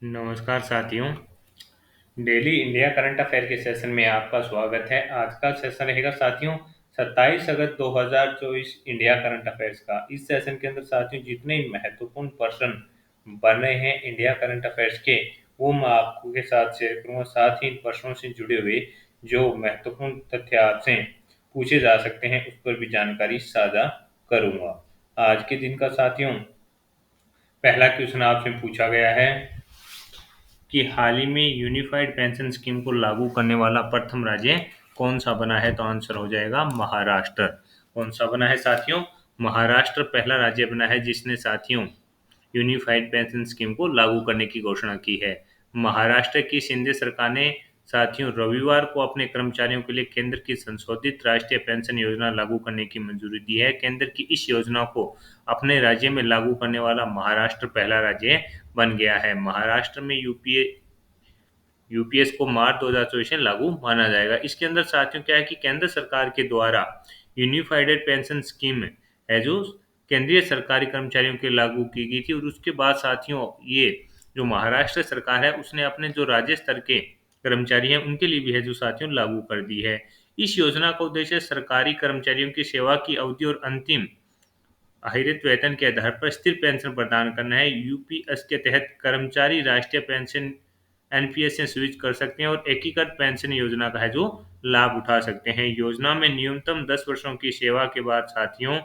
नमस्कार साथियों। Daily India current affair के सेशन में आपका स्वागत है। आज का सेशन रहेगा साथियों 27 अगस्त 2024 इंडिया करंट अफेयर्स का। इस सेशन के अंदर साथियों जितने महत्वपूर्ण प्रश्न बन रहे हैं इंडिया करंट अफेयर्स के, वो मैं आपको के साथ शेयर करूंगा। साथ ही इन प्रश्नों से जुड़े हुए जो महत्वपूर्ण तथ्य आपसे पूछे जा सकते हैं उस पर भी जानकारी साझा करूंगा। आज के दिन का साथियों पहला क्वेश्चन आपसे पूछा गया है कि हाल ही में यूनिफाइड पेंशन स्कीम को लागू करने वाला प्रथम राज्य कौन सा बना है। तो आंसर हो जाएगा महाराष्ट्र। कौन सा बना है साथियों? महाराष्ट्र पहला राज्य बना है जिसने साथियों यूनिफाइड पेंशन स्कीम को लागू करने की घोषणा की है। महाराष्ट्र की शिंदे सरकार ने साथियों रविवार को अपने कर्मचारियों के लिए केंद्र की संशोधित राष्ट्रीय पेंशन योजना लागू करने की मंजूरी दी है। केंद्र की इस योजना को अपने राज्य में लागू करने वाला महाराष्ट्र पहला राज्य बन गया है। महाराष्ट्र में यूपीएस को मार्च 2024 में लागू माना जाएगा। इसके अंदर साथियों क्या है कि केंद्र सरकार के द्वारा यूनिफाइड पेंशन स्कीम है जो केंद्रीय सरकारी कर्मचारियों के लागू की गई थी, और उसके बाद साथियों ये जो महाराष्ट्र सरकार है उसने अपने जो राज्य स्तर के कर्मचारी हैं उनके लिए भी है जो साथियों लागू कर दी है। इस योजना का उद्देश्य सरकारी कर्मचारियों की सेवा की अवधि और अंतिम आहरित वेतन के आधार पर स्थिर पेंशन प्रदान करना है। यूपीएस के तहत कर्मचारी राष्ट्रीय पेंशन एनपीएस से स्विच कर सकते हैं और एकीकृत पेंशन योजना का है जो लाभ उठा सकते हैं। योजना में न्यूनतम 10 वर्षों की सेवा के बाद साथियों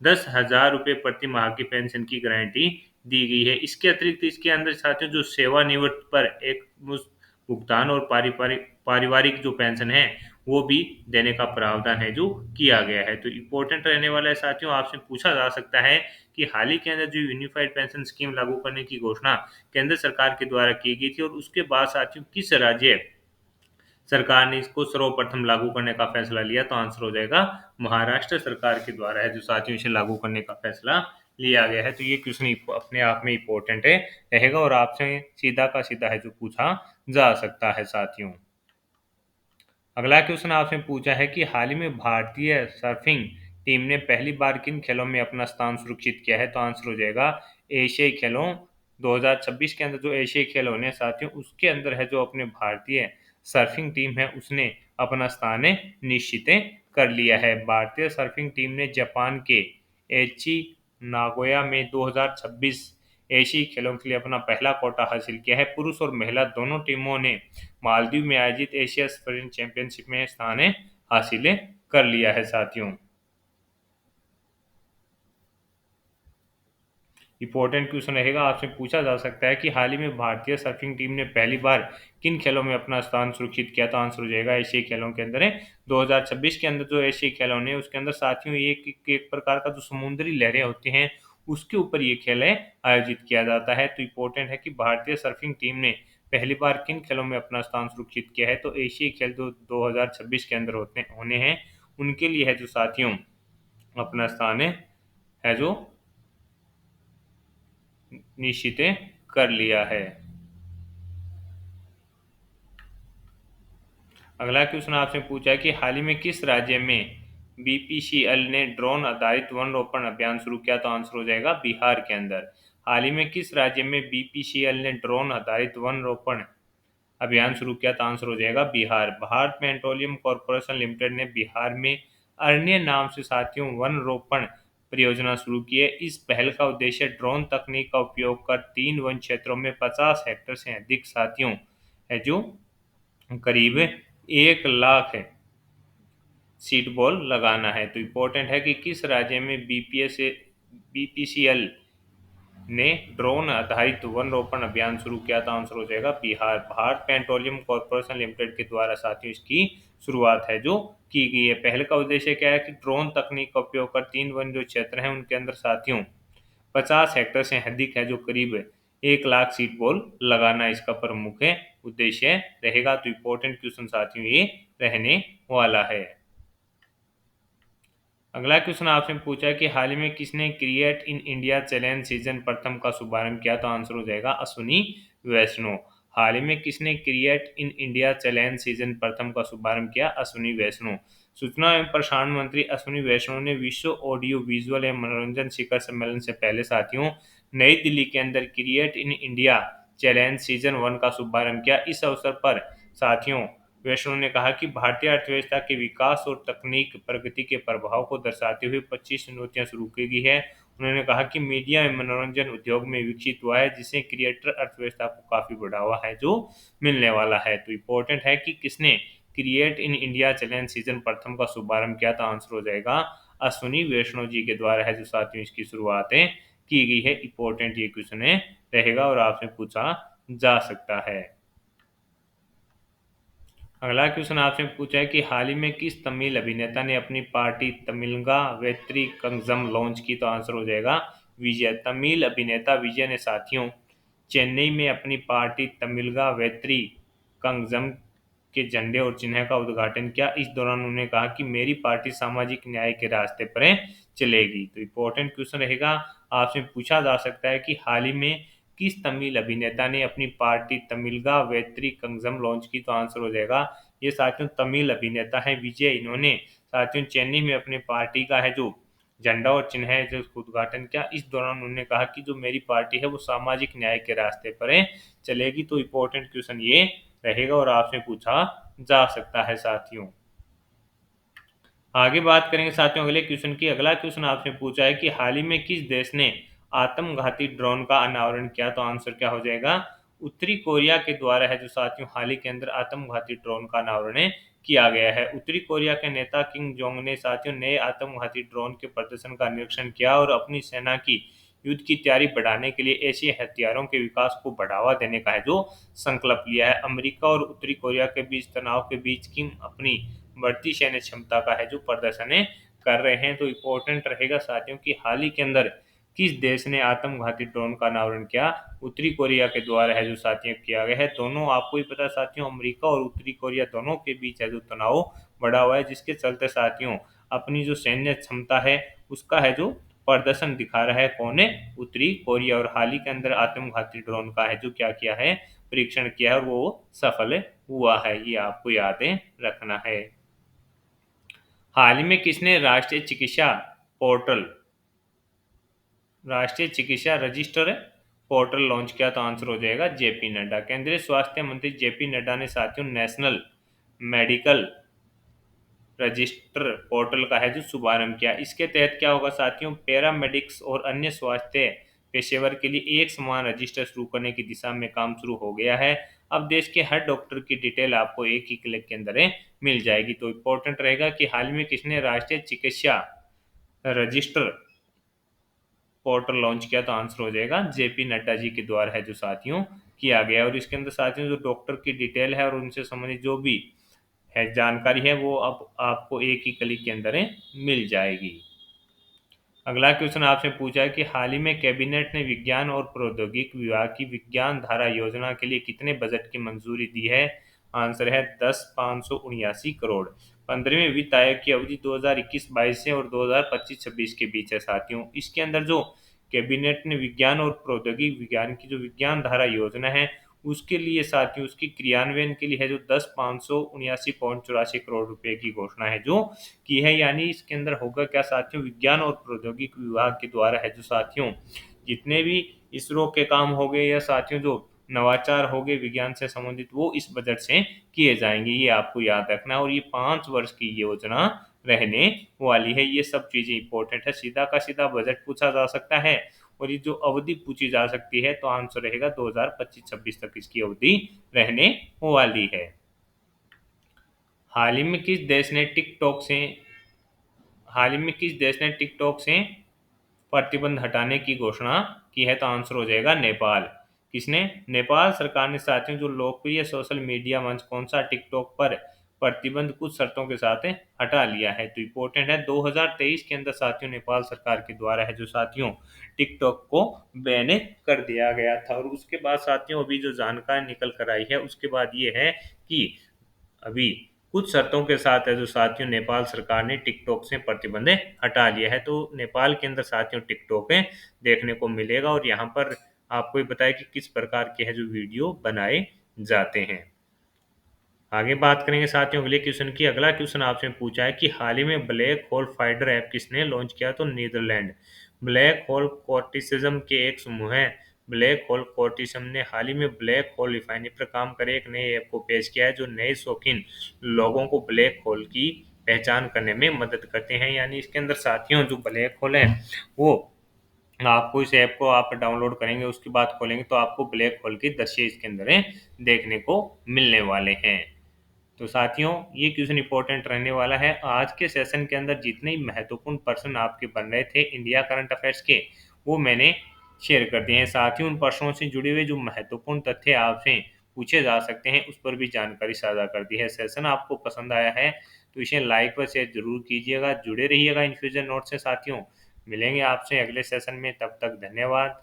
10,000 रुपये प्रति माह की पेंशन की गारंटी दी गई है। इसके अतिरिक्त इसके अंदर साथियों जो सेवानिवृत्त पर एक मुश्त भुगतान और पारिवारिक पारिवारिक जो पेंशन है वो भी देने का प्रावधान है जो किया गया है। तो इम्पोर्टेंट रहने वाला है साथियों, आपसे पूछा जा सकता है कि हाल ही के अंदर जो यूनिफाइड पेंशन स्कीम लागू करने की घोषणा केंद्र सरकार के द्वारा की गई थी और उसके बाद साथियों किस राज्य सरकार ने इसको सर्वप्रथम लागू करने का फैसला लिया। तो आंसर हो जाएगा महाराष्ट्र सरकार के द्वारा है जो साथियों इसे लागू करने का फैसला लिया गया है। तो ये क्वेश्चन अपने आप में इम्पोर्टेंट है रहेगा और आपसे सीधा का सीधा है जो पूछा जा सकता है साथियों। अगला क्वेश्चन आपसे पूछा है कि हाल ही में भारतीय सर्फिंग टीम ने पहली बार किन खेलों में अपना स्थान सुरक्षित किया है। तो आंसर हो जाएगा एशियाई खेलों 2026 के अंदर जो एशियाई खेल होने हैं साथियों उसके अंदर है जो अपने भारतीय सर्फिंग टीम है उसने अपना स्थान निश्चित कर लिया है। भारतीय सर्फिंग टीम ने जापान के एची नागोया में 2026 एशियाई खेलों के लिए अपना पहला कोटा हासिल किया है। पुरुष और महिला दोनों टीमों ने मालदीव में आयोजित एशिया स्प्रिंट चैंपियनशिप में स्थान हासिल कर लिया है साथियों। इंपॉर्टेंट क्वेश्चन रहेगा, आपसे पूछा जा सकता है कि हाल ही में भारतीय सर्फिंग टीम ने पहली बार किन खेलों में अपना स्थान सुरक्षित किया। तो आंसर हो जाएगा एशियाई खेलों के अंदर है 2026 के अंदर जो एशियाई खेल होने उसके अंदर साथियों ये एक प्रकार का जो समुद्री लहरें होती हैं उसके ऊपर ये खेल आयोजित किया जाता है। तो इम्पोर्टेंट है कि भारतीय सर्फिंग टीम ने पहली बार किन खेलों में अपना स्थान सुरक्षित किया है। तो एशियाई खेल जो 2026 के अंदर होने हैं उनके लिए है जो साथियों अपना स्थान है जो निश्चित कर लिया है। अगला क्वेश्चन आपसे पूछा है कि हाल ही में किस राज्य में बीपीसीएल ने ड्रोन आधारित वन रोपण अभियान शुरू किया। तो आंसर हो जाएगा बिहार के अंदर। हाल ही में किस राज्य में बीपीसीएल ने ड्रोन आधारित वन रोपण अभियान शुरू किया। तो आंसर हो जाएगा Bihar. Bharat petroleum corporation limited ने बिहार में अरण्य नाम से साथियों वन रोपण परियोजना शुरू की है। इस पहल का उद्देश्य ड्रोन तकनीक का उपयोग कर 3 वन क्षेत्रों में 50 हेक्टेयर से अधिक साथियों है जो करीब 1 लाख सीड बॉल लगाना है। तो इम्पोर्टेंट है कि किस राज्य में बीपीसीएल ने ड्रोन आधारित वन रोपण अभियान शुरू किया। था आंसर हो जाएगा Bihar. Bharat petroleum corporation limited के द्वारा साथियों इसकी शुरुआत है जो की गई है। पहले का उद्देश्य क्या है कि ड्रोन तकनीक का उपयोग कर 3 वन जो क्षेत्र हैं उनके अंदर साथियों 50 हेक्टेयर से अधिक है जो करीब 1 लाख सीड बॉल लगाना इसका प्रमुख उद्देश्य रहेगा। तो इम्पोर्टेंट क्वेश्चन साथियों ये रहने वाला है। अगला क्वेश्चन आपसे पूछा है कि हाल ही में किसने create in India challenge season प्रथम का शुभारंभ किया। तो आंसर हो जाएगा अश्विनी वैष्णव। हाल ही में किसने create in India challenge season प्रथम का शुभारंभ किया। अश्विनी वैष्णव। सूचना एवं प्रसारण मंत्री अश्विनी वैष्णव ने विश्व ऑडियो विजुअल एवं मनोरंजन शिखर सम्मेलन से पहले साथियों नई दिल्ली के अंदर create in India challenge season 1 का शुभारंभ किया। इस अवसर पर साथियों वैष्णव ने कहा कि भारतीय अर्थव्यवस्था के विकास और तकनीक प्रगति के प्रभाव को दर्शाते हुए 25 चुनौतियां शुरू की गई है। उन्होंने कहा कि मीडिया एवं मनोरंजन उद्योग में विकसित हुआ है, जिससे क्रिएटर अर्थव्यवस्था को काफी बढ़ावा है जो मिलने वाला है। तो इम्पोर्टेंट है कि किसने create in India challenge season प्रथम का शुभारंभ किया, तो आंसर हो जाएगा अश्विनी वैष्णव जी के द्वारा है जो साथियों इसकी शुरुआतें की गई है। इंपॉर्टेंट ये क्वेश्चन है रहेगा और आपसे पूछा जा सकता है। अगला क्वेश्चन आपसे पूछा है कि हाल ही में किस तमिल अभिनेता ने अपनी पार्टी तमिलगा वेत्री कंगजम लॉन्च की, तो आंसर हो जाएगा विजय। तमिल अभिनेता विजय ने साथियों चेन्नई में अपनी पार्टी तमिलगा वेत्री कंगजम के झंडे और चिन्ह का उद्घाटन किया। इस दौरान उन्होंने कहा कि मेरी पार्टी सामाजिक न्याय के रास्ते पर चलेगी। तो इम्पोर्टेंट क्वेश्चन रहेगा, आपसे पूछा जा सकता है कि हाल ही में किस तमिल अभिनेता ने अपनी पार्टी तमिलगा वेत्री कंगजम लॉन्च की, तो आंसर हो जाएगा ये साथियों तमिल अभिनेता है विजय। इन्होंने साथियों चेन्नई में अपने पार्टी का है जो झंडा और चिन्ह है जो उसका उद्घाटन किया। इस दौरान उन्होंने कहा कि जो मेरी पार्टी है वो सामाजिक न्याय के रास्ते पर चलेगी। तो इम्पोर्टेंट क्वेश्चन ये रहेगा और आपसे पूछा जा सकता है साथियों। आगे बात करेंगे साथियों अगले क्वेश्चन की। अगला क्वेश्चन आपसे पूछा है कि हाल ही में किस देश ने आत्मघाती ड्रोन का अनावरण किया, तो आंसर क्या हो जाएगा उत्तरी कोरिया के द्वारा है जो साथियों हाल ही के अंदर आत्मघाती ड्रोन का अनावरण किया गया है। उत्तरी कोरिया के नेता किम जोंग ने साथियों नए आत्मघाती ड्रोन के प्रदर्शन का निरीक्षण किया और अपनी सेना की युद्ध की तैयारी बढ़ाने के लिए ऐसे हथियारों के विकास को बढ़ावा देने का है जो संकल्प लिया है। अमेरिका और उत्तरी कोरिया के बीच तनाव के बीच किम अपनी बढ़ती सैन्य क्षमता का है जो प्रदर्शन कर रहे हैं। तो इम्पोर्टेंट रहेगा साथियों कि हाल ही के अंदर किस देश ने आत्मघाती ड्रोन का अनावरण किया, उत्तरी कोरिया के द्वारा है जो साथियों किया गया है। दोनों आपको ही पता साथियों अमेरिका और उत्तरी कोरिया दोनों के बीच है जो तनाव बढ़ा हुआ है, जिसके चलते साथियों अपनी जो सैन्य क्षमता है उसका है जो प्रदर्शन दिखा रहा है कौन है उत्तरी कोरिया। और हाल ही के अंदर आत्मघाती ड्रोन का है जो क्या किया है परीक्षण किया है और वो सफल हुआ है, ये आपको याद रखना है। हाल ही में किसने पोर्टल राष्ट्रीय चिकित्सा रजिस्टर पोर्टल लॉन्च किया, तो आंसर हो जाएगा जेपी नड्डा। केंद्रीय स्वास्थ्य मंत्री जेपी नड्डा ने साथियों नेशनल मेडिकल रजिस्टर पोर्टल का है जो शुभारंभ किया। इसके तहत क्या होगा साथियों पैरामेडिक्स और अन्य स्वास्थ्य पेशेवर के लिए एक समान रजिस्टर शुरू करने की दिशा में काम शुरू हो गया है। अब देश के हर डॉक्टर की डिटेल आपको एक ही क्लिक के अंदर मिल जाएगी। तो इम्पोर्टेंट रहेगा कि हाल में किसने राष्ट्रीय चिकित्सा रजिस्टर पोर्टल लॉन्च किया, तो आंसर हो जाएगा जेपी नड्डा जी के द्वारा है जो साथियों किया गया। और इसके अंदर साथियों जो डॉक्टर की डिटेल है और उनसे संबंधित जो भी है जानकारी है वो अब आपको एक ही क्लिक के अंदर मिल जाएगी। अगला क्वेश्चन आपसे पूछा है कि हाल ही में कैबिनेट ने विज्ञान और प्रौद्योगिकी विभाग की विज्ञान धारा योजना के लिए कितने बजट की मंजूरी दी है, आंसर है 10,579 करोड़। 15वें वित्त आयोग की अवधि 2021-22 से और 2025-26 के बीच है साथियों। इसके अंदर जो कैबिनेट ने विज्ञान और प्रौद्योगिकी विज्ञान की जो विज्ञान धारा योजना है उसके लिए साथियों उसकी क्रियान्वयन के लिए है जो 10,579.84 करोड़ रुपए की घोषणा है जो की है। यानी इसके अंदर होगा क्या साथियों विज्ञान और प्रौद्योगिकी विभाग के द्वारा है जो साथियों जितने भी इसरो के काम हो गए या साथियों जो नवाचार हो गए विज्ञान से संबंधित वो इस बजट से किए जाएंगे, ये आपको याद रखना है। और ये 5 वर्ष की योजना रहने वाली है। ये सब चीजें इंपॉर्टेंट है, सीधा का सीधा बजट पूछा जा सकता है और ये जो अवधि पूछी जा सकती है तो आंसर रहेगा 2025-26 तक इसकी अवधि रहने वाली है। हाल ही में किस देश ने टिकटॉक से हाल ही में किस देश ने टिकटॉक से प्रतिबंध हटाने की घोषणा की है, तो आंसर हो जाएगा नेपाल। किसने नेपाल सरकार ने साथियों जो लोकप्रिय सोशल मीडिया मंच कौन सा टिकटॉक पर प्रतिबंध कुछ शर्तों के साथ हटा लिया है। तो इम्पोर्टेंट है 2023 के अंदर साथियों नेपाल सरकार के द्वारा है जो साथियों टिकटॉक को बैन कर दिया गया था। और उसके बाद साथियों अभी जो जानकारी निकल कर आई है उसके बाद ये है कि अभी कुछ शर्तों के साथ है जो साथियों नेपाल सरकार ने टिकटॉक से प्रतिबंध हटा लिया है। तो नेपाल के अंदर साथियों टिकटॉक देखने को मिलेगा और यहाँ पर आपको ये बताया कि किस प्रकार के है जो वीडियो बनाए जाते हैं। आगे बात करेंगे साथियों अगले क्वेश्चन की। अगला क्वेश्चन आपसे पूछा है कि हाल ही में ब्लैक होल फाइंडर ऐप किसने लॉन्च किया, तो नीदरलैंड। ब्लैक होल कोर्टिसिज्म के एक समूह है ब्लैक होल कोर्टिसम ने हाल ही में ब्लैक होल रिफाइनरी पर काम करे एक नए ऐप को पेश किया है जो नए शौकीन लोगों को ब्लैक होल की पहचान करने में मदद करते हैं। यानी इसके अंदर साथियों जो ब्लैक होल है वो आपको इस ऐप को आप डाउनलोड करेंगे उसके बाद खोलेंगे तो आपको ब्लैक होल के दृश्य इसके अंदर देखने को मिलने वाले हैं। तो साथियों ये क्वेश्चन इंपॉर्टेंट रहने वाला है। आज के सेशन के अंदर जितने ही महत्वपूर्ण प्रश्न आपके बन रहे थे इंडिया करंट अफेयर्स के वो मैंने शेयर कर दिए हैं। साथ ही उन प्रश्नों से जुड़े हुए जो महत्वपूर्ण तथ्य आपसे पूछे जा सकते हैं उस पर भी जानकारी साझा कर दी है। सेशन आपको पसंद आया है तो इसे लाइक व शेयर जरूर कीजिएगा। जुड़े रहिएगा इन्फ्यूजन नोट से साथियों। मिलेंगे आपसे अगले सेशन में, तब तक धन्यवाद।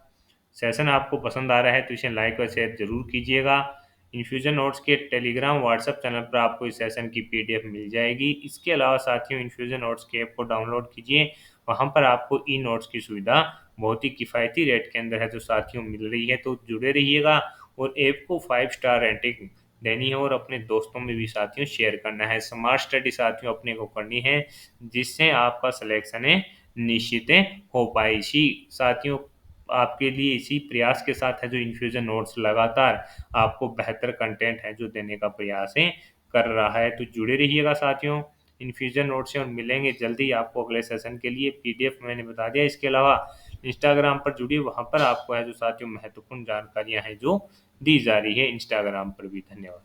सेशन आपको पसंद आ रहा है तो इसे लाइक और शेयर जरूर कीजिएगा। इन्फ्यूजन नोट्स के टेलीग्राम व्हाट्सएप चैनल पर आपको इस सेशन की पीडीएफ मिल जाएगी। इसके अलावा साथियों इन्फ्यूजन नोट्स के ऐप को डाउनलोड कीजिए। वहां पर आपको ई नोट्स की सुविधा बहुत ही किफ़ायती रेट के अंदर है जो साथियों मिल रही है। तो जुड़े रहिएगा और ऐप को 5 स्टार रेटिंग देनी है और अपने दोस्तों में भी साथियों शेयर करना है। स्मार्ट स्टडी साथियों अपने को करनी है जिससे आपका सिलेक्शन है निश्चित हो पाए। इसी साथियों आपके लिए इसी प्रयास के साथ है जो इन्फ्यूजन नोट्स लगातार आपको बेहतर कंटेंट है जो देने का प्रयास है कर रहा है। तो जुड़े रहिएगा साथियों इन्फ्यूजन नोट से और मिलेंगे जल्दी आपको अगले सेशन के लिए। पीडीएफ मैंने बता दिया। इसके अलावा इंस्टाग्राम पर जुड़िए वहां पर आपको है जो साथियों महत्वपूर्ण जानकारियां हैं जो दी जा रही है इंस्टाग्राम पर भी। धन्यवाद।